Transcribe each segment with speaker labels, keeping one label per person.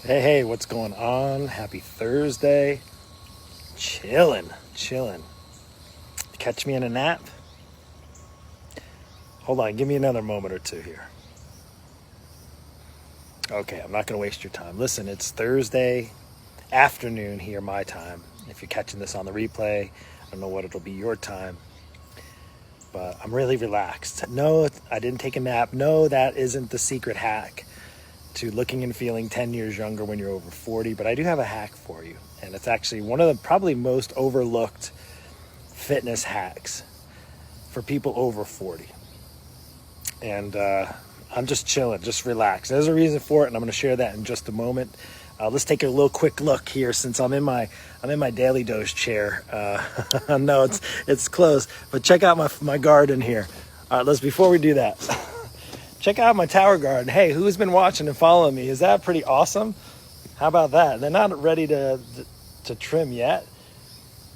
Speaker 1: Hey, what's going on? Happy Thursday. Chilling. Catch me in a nap? Hold on, give me another moment or two here. Okay, I'm not going to waste your time. Listen, it's Thursday afternoon here, my time. If you're catching this on the replay, I don't know what it'll be your time, but I'm really relaxed. No, I didn't take a nap. No, that isn't the secret hack to looking and feeling 10 years younger when you're over 40, but I do have a hack for you. And it's actually one of the probably most overlooked fitness hacks for people over 40. And I'm just chilling, just relaxed. There's a reason for it, and I'm going to share that in just a moment. Let's take a little quick look here since I'm in my Daily Dose chair. No, it's close, but check out my garden here. All right, before we do that, check out my tower garden. Hey, who's been watching and following me? Is that pretty awesome? How about that? They're not ready to trim yet,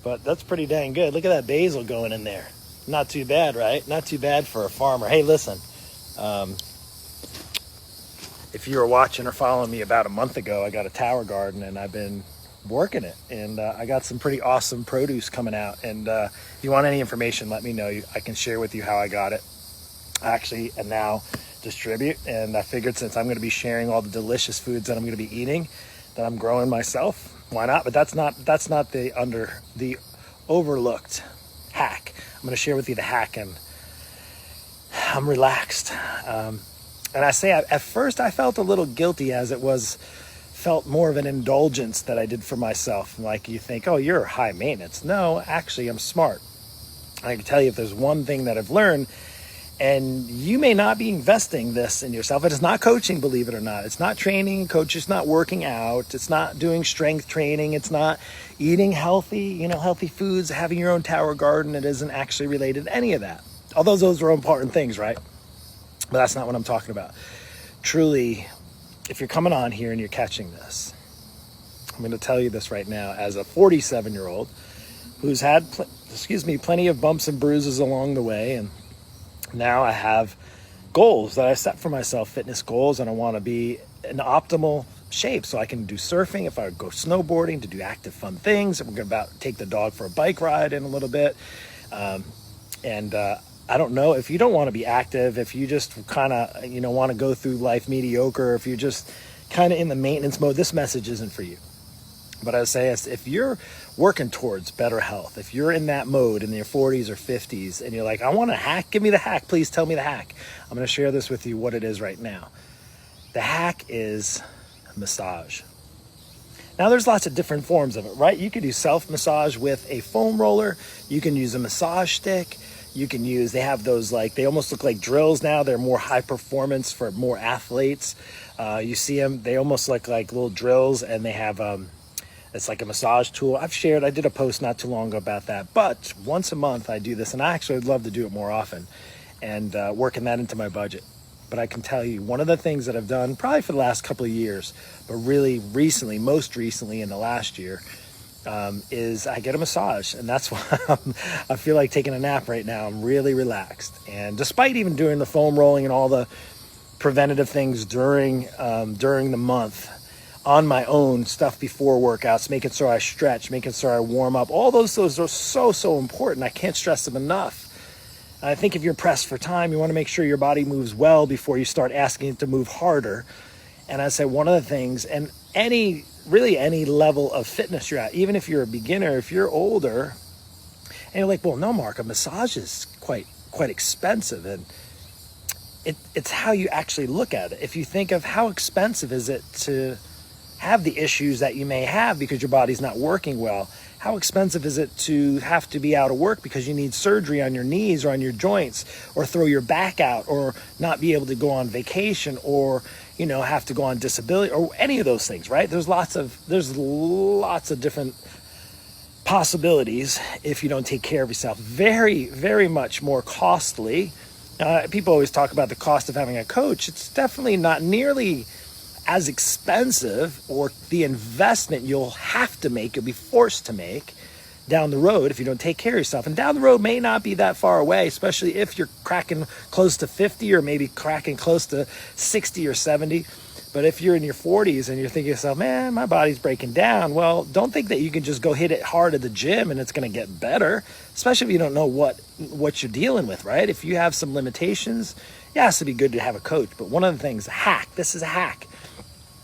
Speaker 1: but that's pretty dang good. Look at that basil going in there. Not too bad, right? Not too bad for a farmer. Hey, listen, if you were watching or following me about a month ago, I got a tower garden and I've been working it, and I got some pretty awesome produce coming out. And if you want any information, let me know. I can share with you how I got it. Actually, and now distribute, and I figured since I'm going to be sharing all the delicious foods that I'm going to be eating that I'm growing myself, why not? But that's not the overlooked hack. I'm going to share with you the hack, and I'm relaxed. And I say at first I felt a little guilty, as it felt more of an indulgence that I did for myself. Like you think, oh, you're high maintenance. No, actually I'm smart. I can tell you if there's one thing that I've learned, and you may not be investing this in yourself. It is not coaching, believe it or not. It's not training. Coach is not working out. It's not doing strength training. It's not eating healthy foods, having your own tower garden. It isn't actually related to any of that. Although those are important things, right? But that's not what I'm talking about. Truly, if you're coming on here and you're catching this, I'm going to tell you this right now as a 47-year-old who's had, plenty of bumps and bruises along the way, and now I have goals that I set for myself, fitness goals, and I want to be in optimal shape so I can do surfing, if I go snowboarding, to do active fun things. We're about to take the dog for a bike ride in a little bit. I don't know if you don't want to be active, if you just kind of, want to go through life mediocre, if you're just kind of in the maintenance mode, this message isn't for you. But I say, if you're working towards better health, if you're in that mode in your 40s or 50s and you're like, I want a hack, give me the hack, please tell me the hack. I'm going to share this with you, what it is right now. The hack is massage. Now there's lots of different forms of it, right? You can do self-massage with a foam roller. You can use a massage stick. They have those, they almost look like drills now. They're more high performance for more athletes. You see them, they almost look like little drills, and they have, it's like a massage tool. I did a post not too long ago about that, but once a month I do this, and I actually would love to do it more often, and working that into my budget. But I can tell you, one of the things that I've done probably for the last couple of years, but really recently, most recently in the last year, is I get a massage, and that's why I feel like taking a nap right now. I'm really relaxed, and despite even doing the foam rolling and all the preventative things during the month, on my own stuff before workouts, making sure I stretch, making sure I warm up, all those are so important. I can't stress them enough. And I think if you're pressed for time, you want to make sure your body moves well before you start asking it to move harder. And I say one of the things, and any level of fitness you're at, even if you're a beginner, if you're older, and you're like, well, no, Mark, a massage is quite expensive. And it's how you actually look at it. If you think of how expensive is it to have the issues that you may have because your body's not working well, how expensive is it to have to be out of work because you need surgery on your knees or on your joints, or throw your back out, or not be able to go on vacation, or have to go on disability, or any of those things, right? There's lots of different possibilities if you don't take care of yourself. Very, very much more costly. People always talk about the cost of having a coach. It's definitely not nearly as expensive, or the investment you'll have to make, you'll be forced to make down the road if you don't take care of yourself. And down the road may not be that far away, especially if you're cracking close to 50, or maybe cracking close to 60 or 70. But if you're in your 40s and you're thinking to yourself, man, my body's breaking down, well, don't think that you can just go hit it hard at the gym and it's going to get better, especially if you don't know what you're dealing with, right? If you have some limitations, yeah, it has to be good to have a coach. But one of the things, this is a hack.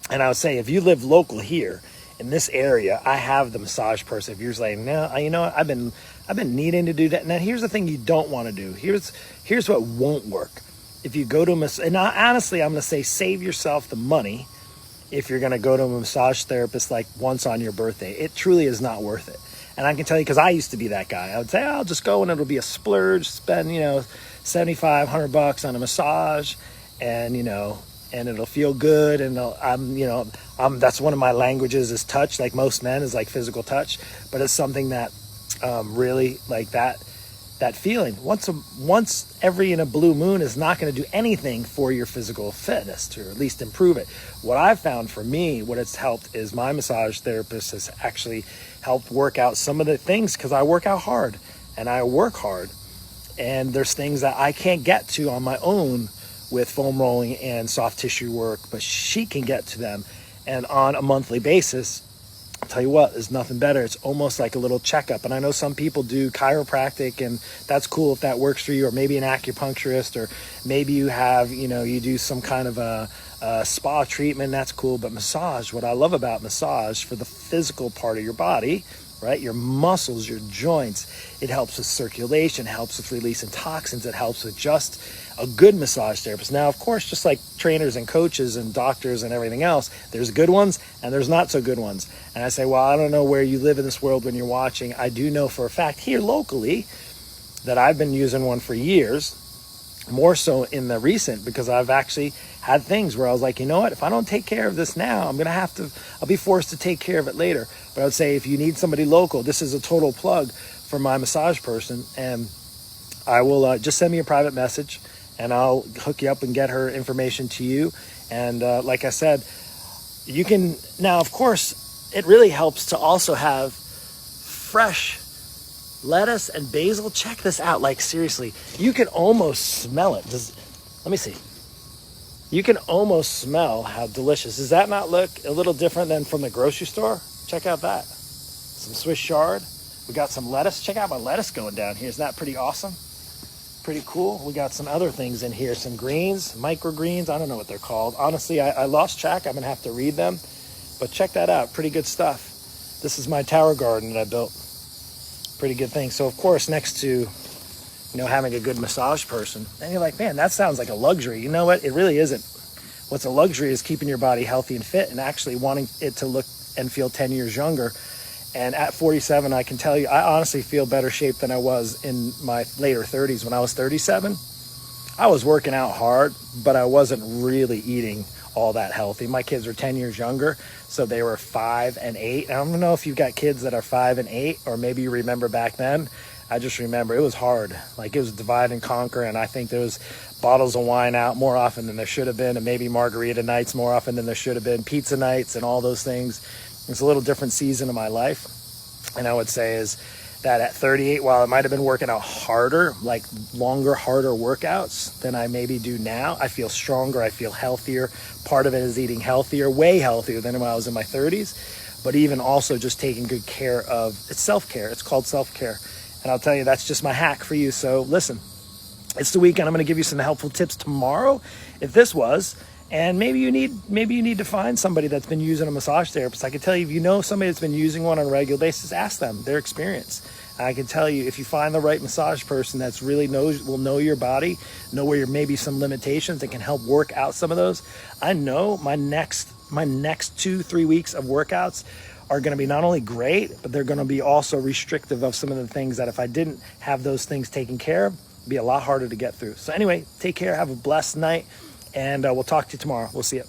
Speaker 1: And I would say if you live local here in this area, I have the massage person. If you're like, no, you know what, I've been needing to do that. Now, here's the thing you don't want to do. Here's what won't work. If you go to and honestly, I'm going to say save yourself the money if you're going to go to a massage therapist like once on your birthday. It truly is not worth it. And I can tell you, because I used to be that guy. I would say, I'll just go and it'll be a splurge, spend, $75-$100 on a massage, and it'll feel good. And that's one of my languages is touch. Like most men is like physical touch, but it's something that really like that feeling once every in a blue moon is not going to do anything for your physical fitness, to at least improve it. What I've found for me, what it's helped is my massage therapist has actually helped work out some of the things, because I work out hard and I work hard, and there's things that I can't get to on my own with foam rolling and soft tissue work, but she can get to them. And on a monthly basis, I'll tell you what, there's nothing better. It's almost like a little checkup. And I know some people do chiropractic, and that's cool if that works for you, or maybe an acupuncturist, or maybe you have, you do some kind of a spa treatment. That's cool. But massage, what I love about massage for the physical part of your body, right? Your muscles, your joints, it helps with circulation, helps with releasing toxins. It helps with just a good massage therapist. Now, of course, just like trainers and coaches and doctors and everything else, there's good ones and there's not so good ones. And I say, well, I don't know where you live in this world when you're watching. I do know for a fact here locally that I've been using one for years, more so in the recent, because I've actually had things where I was like, you know what, if I don't take care of this now, I'll be forced to take care of it later. But I would say if you need somebody local, this is a total plug for my massage person, and I will just send me a private message and I'll hook you up and get her information to you. And like I said, you can, now of course, it really helps to also have fresh lettuce and basil. Check this out, like seriously, you can almost smell it. Let me see. You can almost smell how delicious. Does that not look a little different than from the grocery store? Check out that. Some Swiss chard. We got some lettuce. Check out my lettuce going down here. Isn't that pretty awesome? Pretty cool. We got some other things in here. Some greens, microgreens. I don't know what they're called. Honestly, I lost track. I'm going to have to read them. But check that out. Pretty good stuff. This is my tower garden that I built. Pretty good thing. So, of course, next to having a good massage person, and you're like, man, that sounds like a luxury. You know what? It really isn't. What's a luxury is keeping your body healthy and fit, and actually wanting it to look and feel 10 years younger. And at 47, I can tell you, I honestly feel better shape than I was in my later 30s. When I was 37, I was working out hard, but I wasn't really eating all that healthy. My kids were 10 years younger, so they were 5 and 8. I don't know if you've got kids that are 5 and 8, or maybe you remember back then. I just remember it was hard. Like, it was divide and conquer, and I think there was bottles of wine out more often than there should have been, and maybe margarita nights more often than there should have been, pizza nights and all those things. It's a little different season of my life. And I would say is that at 38, while I might have been working out harder, like longer, harder workouts than I maybe do now, I feel stronger, I feel healthier. Part of it is eating healthier, way healthier than when I was in my 30s, but even also just taking good care of, it's self-care. It's called self-care. And I'll tell you, that's just my hack for you. So listen, it's the weekend. I'm going to give you some helpful tips tomorrow, if this was. And maybe you need to find somebody that's been using a massage therapist. I can tell you, if you know somebody that's been using one on a regular basis, ask them their experience. And I can tell you, if you find the right massage person that's really will know your body, know where your maybe some limitations, that can help work out some of those. I know my next 2-3 weeks of workouts are going to be not only great, but they're going to be also restrictive of some of the things that if I didn't have those things taken care of, it'd be a lot harder to get through. So anyway, take care. Have a blessed night. And we'll talk to you tomorrow. We'll see you.